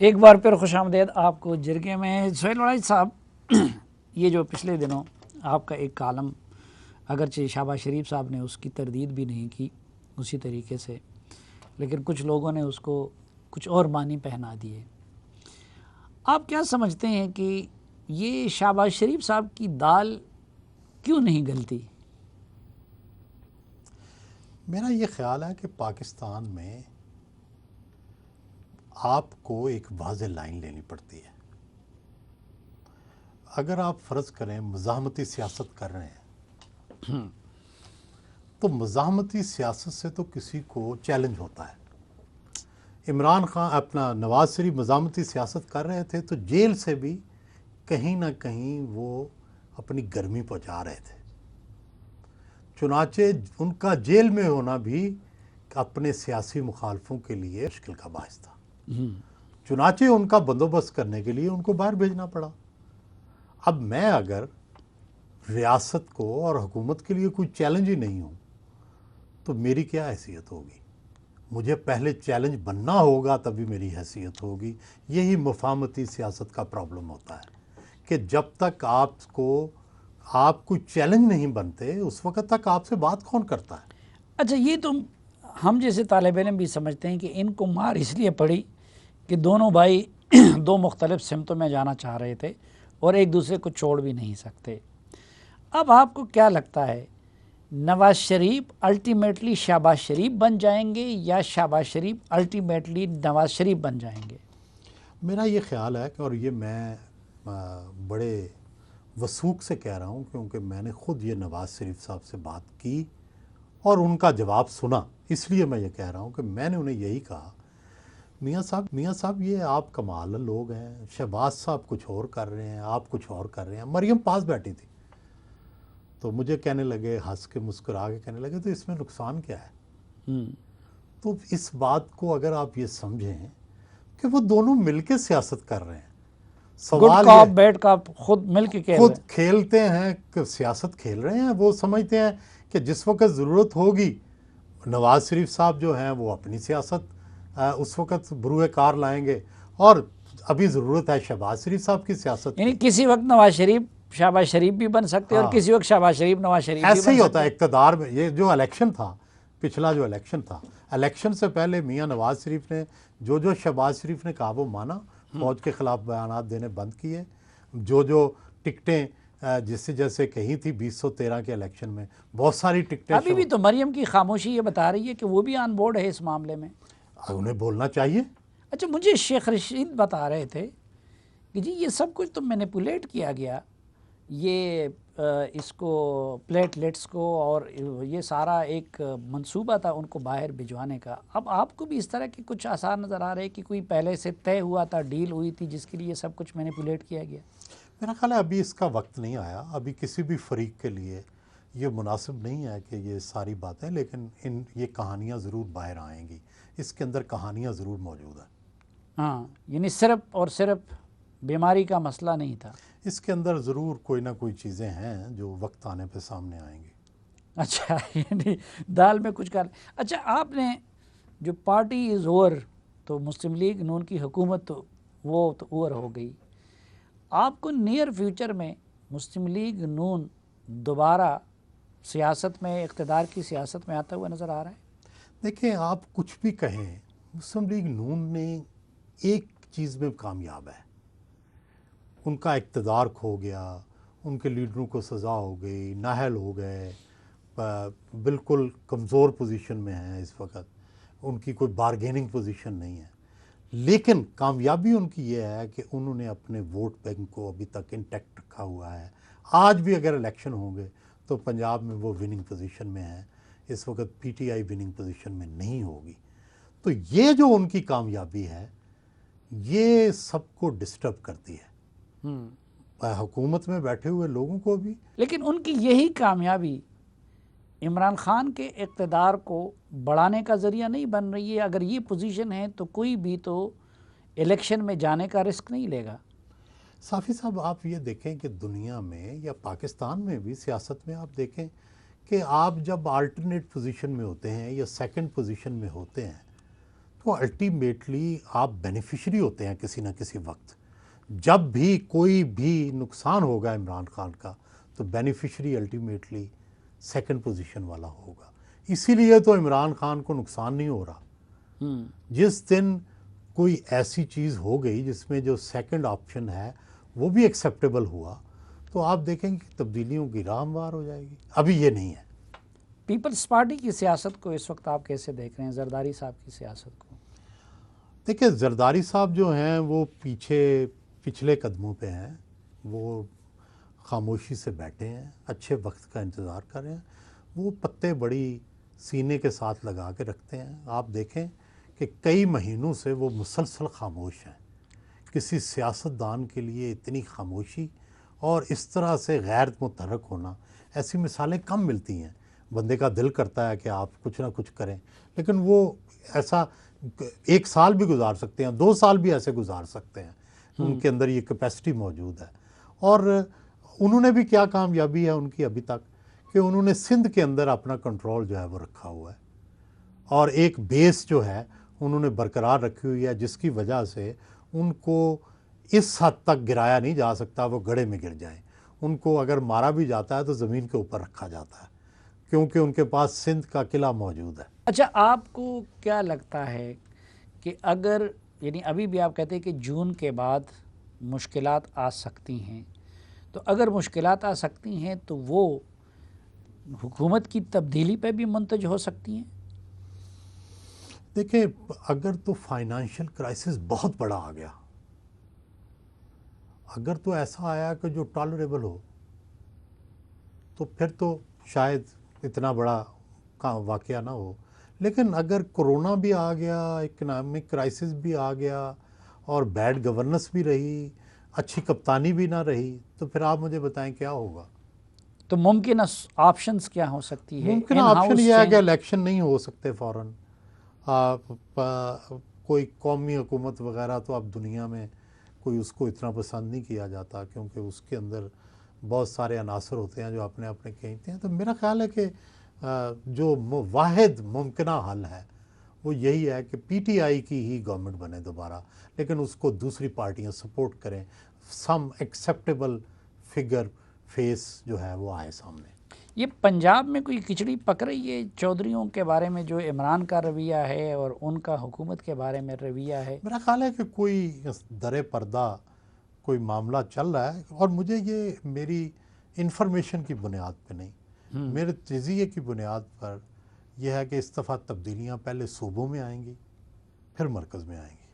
ایک بار پھر خوش آمدید آپ کو جرگے میں۔ سہیل وڑائی صاحب، یہ جو پچھلے دنوں آپ کا ایک کالم، اگرچہ شہباز شریف صاحب نے اس کی تردید بھی نہیں کی اسی طریقے سے، لیکن کچھ لوگوں نے اس کو کچھ اور معنی پہنا دیے، آپ کیا سمجھتے ہیں کہ یہ شہباز شریف صاحب کی دال کیوں نہیں گلتی؟ میرا یہ خیال ہے کہ پاکستان میں آپ کو ایک واضح لائن لینی پڑتی ہے۔ اگر آپ فرض کریں مزاحمتی سیاست کر رہے ہیں تو مزاحمتی سیاست سے تو کسی کو چیلنج ہوتا ہے۔ عمران خان نواز شریف مزاحمتی سیاست کر رہے تھے تو جیل سے بھی کہیں نہ کہیں وہ اپنی گرمی پہنچا رہے تھے، چنانچہ ان کا جیل میں ہونا بھی اپنے سیاسی مخالفوں کے لیے مشکل کا باعث تھا، چنانچہ ان کا بندوبست کرنے کے لیے ان کو باہر بھیجنا پڑا۔ اب میں اگر ریاست کو اور حکومت کے لیے کوئی چیلنج ہی نہیں ہوں تو میری کیا حیثیت ہوگی؟ مجھے پہلے چیلنج بننا ہوگا تبھی میری حیثیت ہوگی۔ یہی مفاہمتی سیاست کا پرابلم ہوتا ہے کہ جب تک آپ کوئی چیلنج نہیں بنتے اس وقت تک آپ سے بات کون کرتا ہے؟ اچھا، یہ تو ہم جیسے طالب علم بھی سمجھتے ہیں کہ ان کو مار اس لیے پڑی کہ دونوں بھائی دو مختلف سمتوں میں جانا چاہ رہے تھے اور ایک دوسرے کو چھوڑ بھی نہیں سکتے۔ اب آپ کو کیا لگتا ہے، نواز شریف الٹیمیٹلی شہباز شریف بن جائیں گے یا شہباز شریف الٹیمیٹلی نواز شریف بن جائیں گے؟ میرا یہ خیال ہے کہ، اور یہ میں بڑے وثوق سے کہہ رہا ہوں کیونکہ میں نے خود یہ نواز شریف صاحب سے بات کی اور ان کا جواب سنا، اس لیے میں یہ کہہ رہا ہوں کہ میں نے انہیں یہی کہا، میاں صاحب یہ آپ کمال لوگ ہیں، شہباز صاحب کچھ اور کر رہے ہیں، آپ کچھ اور کر رہے ہیں۔ مریم پاس بیٹھی تھی تو مجھے کہنے لگے، ہنس کے مسکرا کے کہنے لگے، تو اس میں نقصان کیا ہے؟ تو اس بات کو اگر آپ یہ سمجھیں کہ وہ دونوں مل کے سیاست کر رہے ہیں، گڈ سوال کاپ یہ بیڈ کاپ خود مل کے کھیل خود رہے ہیں۔ کھیلتے ہیں کہ سیاست کھیل رہے ہیں، وہ سمجھتے ہیں کہ جس وقت ضرورت ہوگی نواز شریف صاحب جو ہیں وہ اپنی سیاست اس وقت بروئے کار لائیں گے، اور ابھی ضرورت ہے شہباز شریف صاحب کی سیاست یعنی کی۔ کسی وقت نواز شریف شہباز شریف بھی بن سکتے اور ہاں، کسی وقت شہباز شریف نواز شریف بھی ایسے بن ہی ہوتا سکتے۔ ہے اقتدار میں۔ یہ جو الیکشن تھا، پچھلا جو الیکشن تھا، الیکشن سے پہلے میاں نواز شریف نے جو شہباز شریف نے کہا وہ مانا، فوج کے خلاف بیانات دینے بند کیے، جو ٹکٹیں جیسے کہی تھی 2013 کے الیکشن میں بہت ساری ٹکٹیں ابھی بھی تو مریم کی خاموشی یہ بتا رہی ہے کہ وہ بھی آن بورڈ ہے اس معاملے میں۔ انہیں بولنا چاہیے۔ اچھا، مجھے شیخ رشید بتا رہے تھے کہ جی یہ سب کچھ تو مینیپولیٹ کیا گیا، یہ اس کو پلیٹلیٹس کو، اور یہ سارا ایک منصوبہ تھا ان کو باہر بھجوانے کا۔ اب آپ کو بھی اس طرح کے کچھ آثار نظر آ رہے ہیں کہ کوئی پہلے سے طے ہوا تھا، ڈیل ہوئی تھی جس کے لیے سب کچھ مینیپولیٹ کیا گیا؟ میرا خیال ہے ابھی اس کا وقت نہیں آیا، ابھی کسی بھی فریق کے لیے یہ مناسب نہیں ہے کہ یہ ساری باتیں، لیکن یہ کہانیاں ضرور باہر آئیں گی، اس کے اندر کہانیاں ضرور موجود ہیں۔ ہاں، یعنی صرف اور صرف بیماری کا مسئلہ نہیں تھا۔ اس کے اندر ضرور کوئی نہ کوئی چیزیں ہیں جو وقت آنے پہ سامنے آئیں گی۔ اچھا، یعنی دال میں کچھ کر۔ اچھا، آپ نے جو پارٹی از اوور، تو مسلم لیگ نون کی حکومت تو وہ تو اوور ہو گئی، آپ کو نیئر فیوچر میں مسلم لیگ نون دوبارہ سیاست میں، اقتدار کی سیاست میں آتا ہوا نظر آ رہا ہے؟ دیکھیں، آپ کچھ بھی کہیں، مسلم لیگ نون نے ایک چیز میں کامیاب ہے، ان کا اقتدار کھو گیا، ان کے لیڈروں کو سزا ہو گئی، نااہل ہو گئے، بالکل کمزور پوزیشن میں ہیں اس وقت، ان کی کوئی بارگیننگ پوزیشن نہیں ہے، لیکن کامیابی ان کی یہ ہے کہ انہوں نے اپنے ووٹ بینک کو ابھی تک انٹیکٹ رکھا ہوا ہے۔ آج بھی اگر الیکشن ہوں گے تو پنجاب میں وہ وننگ پوزیشن میں ہیں، اس وقت P T I winning position میں نہیں ہوگی۔ تو یہ جو ان کی کامیابی ہے یہ سب کو ڈسٹرب کرتی ہے، حکومت میں بیٹھے ہوئے لوگوں کو بھی۔ لیکن ان کی یہی کامیابی عمران خان کے اقتدار کو بڑھانے کا ذریعہ نہیں بن رہی ہے؟ اگر یہ پوزیشن ہے تو کوئی بھی تو الیکشن میں جانے کا رسک نہیں لے گا۔ صافی صاحب، آپ یہ دیکھیں کہ دنیا میں یا پاکستان میں بھی سیاست میں آپ دیکھیں کہ آپ جب آلٹرنیٹ پوزیشن میں ہوتے ہیں یا سیکنڈ پوزیشن میں ہوتے ہیں تو الٹیمیٹلی آپ بینیفیشری ہوتے ہیں کسی نہ کسی وقت. جب بھی کوئی بھی نقصان ہوگا عمران خان کا تو بینیفیشری الٹیمیٹلی سیکنڈ پوزیشن والا ہوگا. اسی لیے تو عمران خان کو نقصان نہیں ہو رہا. جس دن کوئی ایسی چیز ہو گئی جس میں جو سیکنڈ آپشن ہے وہ بھی ایکسیپٹیبل ہوا تو آپ دیکھیں گے کہ تبدیلیوں کی راہ ہموار ہو جائے گی. ابھی یہ نہیں ہے. پیپلز پارٹی کی سیاست کو اس وقت آپ کیسے دیکھ رہے ہیں، زرداری صاحب کی سیاست کو؟ دیکھیں زرداری صاحب جو ہیں وہ پچھلے قدموں پہ ہیں. وہ خاموشی سے بیٹھے ہیں، اچھے وقت کا انتظار کر رہے ہیں. وہ پتے بڑی سینے کے ساتھ لگا کے رکھتے ہیں. آپ دیکھیں کہ کئی مہینوں سے وہ مسلسل خاموش ہیں. کسی سیاستدان کے لیے اتنی خاموشی اور اس طرح سے غیر متحرک ہونا، ایسی مثالیں کم ملتی ہیں. بندے کا دل کرتا ہے کہ آپ کچھ نہ کچھ کریں، لیکن وہ ایسا 1 سال بھی گزار سکتے ہیں، 2 سال بھی ایسے گزار سکتے ہیں. ان کے اندر یہ کیپیسٹی موجود ہے. اور انہوں نے بھی کیا کامیابی ہے ان کی ابھی تک کہ انہوں نے سندھ کے اندر اپنا کنٹرول جو ہے وہ رکھا ہوا ہے، اور ایک بیس جو ہے انہوں نے برقرار رکھی ہوئی ہے جس کی وجہ سے ان کو اس حد تک گرایا نہیں جا سکتا وہ گڑھے میں گر جائیں. ان کو اگر مارا بھی جاتا ہے تو زمین کے اوپر رکھا جاتا ہے کیونکہ ان کے پاس سندھ کا قلعہ موجود ہے. اچھا، آپ کو کیا لگتا ہے کہ اگر یعنی ابھی بھی آپ کہتے ہیں کہ جون کے بعد مشکلات آ سکتی ہیں، تو اگر مشکلات آ سکتی ہیں تو وہ حکومت کی تبدیلی پہ بھی منتج ہو سکتی ہیں؟ دیکھیں اگر تو فائنانشیل کرائسس بہت بڑا آ گیا، اگر تو ایسا آیا کہ جو ٹالریبل ہو تو پھر تو شاید اتنا بڑا واقعہ نہ ہو. لیکن اگر کرونا بھی آ گیا، اکنامک کرائسس بھی آ گیا اور بیڈ گورننس بھی رہی، اچھی کپتانی بھی نہ رہی، تو پھر آپ مجھے بتائیں کیا ہوگا. تو ممکنہ آپشنز کیا ہو سکتی ہے؟ ممکنہ ان آپشن ہاؤس یہ ہے کہ چینج، الیکشن نہیں ہو سکتے فوراً. کوئی قومی حکومت وغیرہ تو اب دنیا میں کوئی اس کو اتنا پسند نہیں کیا جاتا کیونکہ اس کے اندر بہت سارے عناصر ہوتے ہیں جو اپنے اپنے کہتے ہیں. تو میرا خیال ہے کہ جو واحد ممکنہ حل ہے وہ یہی ہے کہ پی ٹی آئی کی ہی گورنمنٹ بنے دوبارہ، لیکن اس کو دوسری پارٹیاں سپورٹ کریں. سم ایکسیپٹیبل فگر فیس جو ہے وہ آئے سامنے. یہ پنجاب میں کوئی کھچڑی پک رہی ہے چودھریوں کے بارے میں، جو عمران کا رویہ ہے اور ان کا حکومت کے بارے میں رویہ ہے؟ میرا خیال ہے کہ کوئی در پردہ کوئی معاملہ چل رہا ہے، اور مجھے یہ میری انفارمیشن کی بنیاد پہ نہیں، میرے تجزیے کی بنیاد پر یہ ہے کہ اس دفعہ تبدیلیاں پہلے صوبوں میں آئیں گی پھر مرکز میں آئیں گی.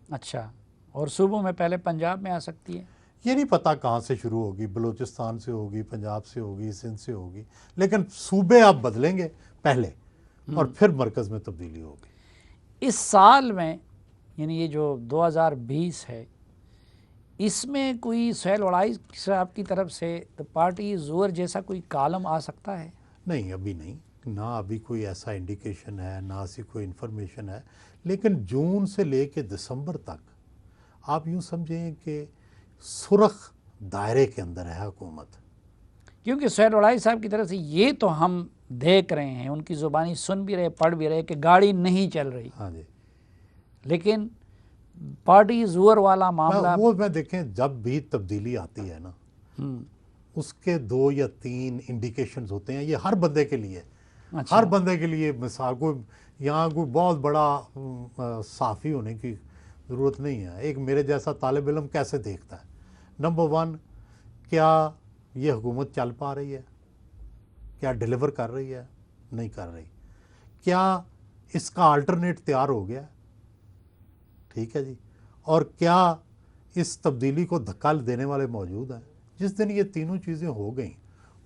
اچھا، اور صوبوں میں پہلے پنجاب میں آ سکتی ہے؟ یہ نہیں پتہ کہاں سے شروع ہوگی، بلوچستان سے ہوگی، پنجاب سے ہوگی، سندھ سے ہوگی، لیکن صوبے آپ بدلیں گے پہلے اور پھر مرکز میں تبدیلی ہوگی. اس سال میں یعنی یہ جو 2020 ہے، اس میں کوئی سہیل وڑائی صاحب کی طرف سے پارٹی زور جیسا کوئی کالم آ سکتا ہے؟ نہیں، ابھی نہیں، نہ ابھی کوئی ایسا انڈیکیشن ہے، نہ ایسی کوئی انفارمیشن ہے. لیکن جون سے لے کے دسمبر تک آپ یوں سمجھیں کہ سرخ دائرے کے اندر ہے حکومت. کیونکہ سہیل وڑائی صاحب کی طرف سے یہ تو ہم دیکھ رہے ہیں، ان کی زبانی سن بھی رہے، پڑھ بھی رہے کہ گاڑی نہیں چل رہی، ہاں جی. لیکن پارٹی زور والا معاملہ میں دیکھیں جب بھی تبدیلی آتی ہے نا اس کے 2 یا 3 انڈیکیشنز ہوتے ہیں. یہ ہر بندے کے لیے، اچھا، ہر بندے کے لیے. مثال کوئی یہاں کوئی بہت بڑا صحافی ہونے کی ضرورت نہیں ہے. ایک میرے جیسا طالب علم کیسے دیکھتا ہے؟ نمبر 1، کیا یہ حکومت چل پا رہی ہے؟ کیا ڈیلیور کر رہی ہے؟ نہیں کر رہی. کیا اس کا آلٹرنیٹ تیار ہو گیا؟ ٹھیک ہے جی. اور کیا اس تبدیلی کو دھکا دینے والے موجود ہیں؟ جس دن یہ تینوں چیزیں ہو گئیں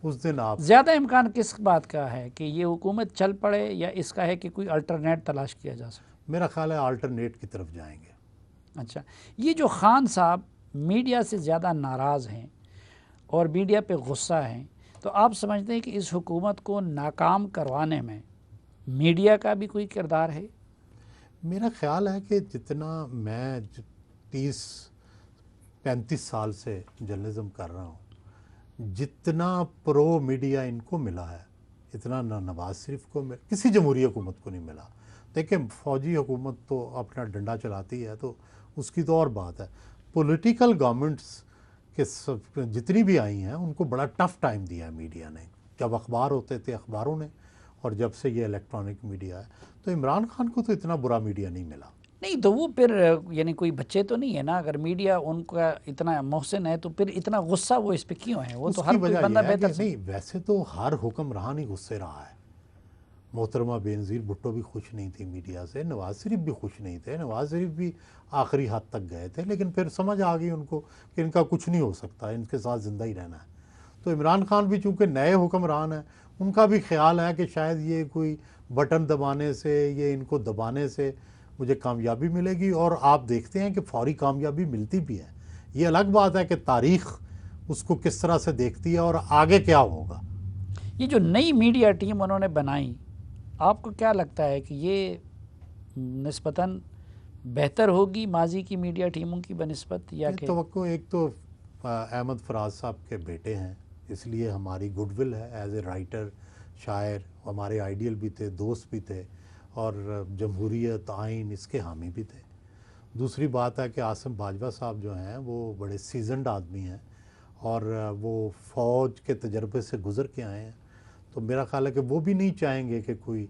اس دن آپ زیادہ امکان کس بات کا ہے کہ یہ حکومت چل پڑے، یا اس کا ہے کہ کوئی الٹرنیٹ تلاش کیا جا سکے؟ میرا خیال ہے آلٹرنیٹ کی طرف جائیں گے. اچھا، یہ جو خان صاحب میڈیا سے زیادہ ناراض ہیں اور میڈیا پہ غصہ ہیں، تو آپ سمجھتے ہیں کہ اس حکومت کو ناکام کروانے میں میڈیا کا بھی کوئی کردار ہے؟ میرا خیال ہے کہ جتنا میں 30-35 سال سے جرنلزم کر رہا ہوں، جتنا پرو میڈیا ان کو ملا ہے اتنا نہ نواز شریف کو کسی جمہوری حکومت کو نہیں ملا. دیکھیں فوجی حکومت تو اپنا ڈنڈا چلاتی ہے تو اس کی تو اور بات ہے. پولیٹیکل گورنمنٹس کے جتنی بھی آئی ہیں ان کو بڑا ٹف ٹائم دیا ہے میڈیا نے. جب اخبار ہوتے تھے اخباروں نے، اور جب سے یہ الیکٹرانک میڈیا ہے تو عمران خان کو تو اتنا برا میڈیا نہیں ملا. نہیں تو وہ پھر یعنی کوئی بچے تو نہیں ہے نا، اگر میڈیا ان کا اتنا محسن ہے تو پھر اتنا غصہ وہ اس پہ کیوں ہے؟ وہ اس تو کی ہر کوئی وجہ بندہ یہ ہے کہ بہتر نہیں، ویسے تو ہر حکمران ہی غصے رہا ہے. محترمہ بینظیر بھٹو بھی خوش نہیں تھی میڈیا سے، نواز شریف بھی خوش نہیں تھے، نواز شریف بھی آخری حد تک گئے تھے، لیکن پھر سمجھ آ گئی ان کو کہ ان کا کچھ نہیں ہو سکتا، ان کے ساتھ زندہ ہی رہنا ہے. تو عمران خان بھی چونکہ نئے حکمران ہیں، ان کا بھی خیال ہے کہ شاید یہ کوئی بٹن دبانے سے، یہ ان کو دبانے سے مجھے کامیابی ملے گی. اور آپ دیکھتے ہیں کہ فوری کامیابی ملتی بھی ہے. یہ الگ بات ہے کہ تاریخ اس کو کس طرح سے دیکھتی ہے اور آگے کیا ہوگا. یہ جو نئی میڈیا ٹیم انہوں نے بنائی، آپ کو کیا لگتا ہے کہ یہ نسبتاً بہتر ہوگی ماضی کی میڈیا ٹیموں کی بنسبت، یا کہ توقع ایک تو احمد فراز صاحب کے بیٹے ہیں، اس لیے ہماری گڈ ول ہے ایز اے رائٹر، شاعر، ہمارے آئیڈیل بھی تھے، دوست بھی تھے، اور جمہوریت، آئین، اس کے حامی بھی تھے. دوسری بات ہے کہ عاصم باجوہ صاحب جو ہیں وہ بڑے سیزنڈ آدمی ہیں اور وہ فوج کے تجربے سے گزر کے آئے ہیں. تو میرا خیال ہے کہ وہ بھی نہیں چاہیں گے کہ کوئی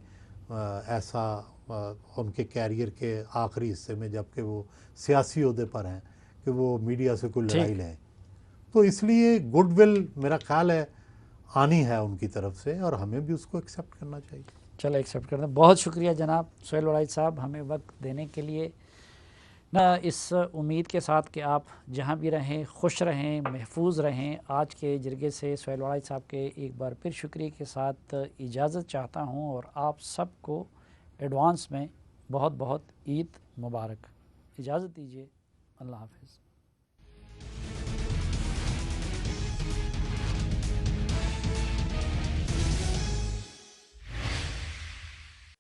ایسا ان کے کیریئر کے آخری حصے میں جب کہ وہ سیاسی عہدے پر ہیں کہ وہ میڈیا سے کوئی لڑائی ٹھیک. لیں. تو اس لیے گڈ ول میرا خیال ہے آنی ہے ان کی طرف سے، اور ہمیں بھی اس کو ایکسیپٹ کرنا چاہیے. چلو ایکسیپٹ کرتے ہیں. بہت شکریہ جناب سہیل وڑائی صاحب ہمیں وقت دینے کے لیے. نہ اس امید کے ساتھ کہ آپ جہاں بھی رہیں خوش رہیں، محفوظ رہیں. آج کے جرگے سے سہیل وڑائی صاحب کے ایک بار پھر شکریہ کے ساتھ اجازت چاہتا ہوں، اور آپ سب کو ایڈوانس میں بہت بہت عید مبارک. اجازت دیجیے. اللہ حافظ.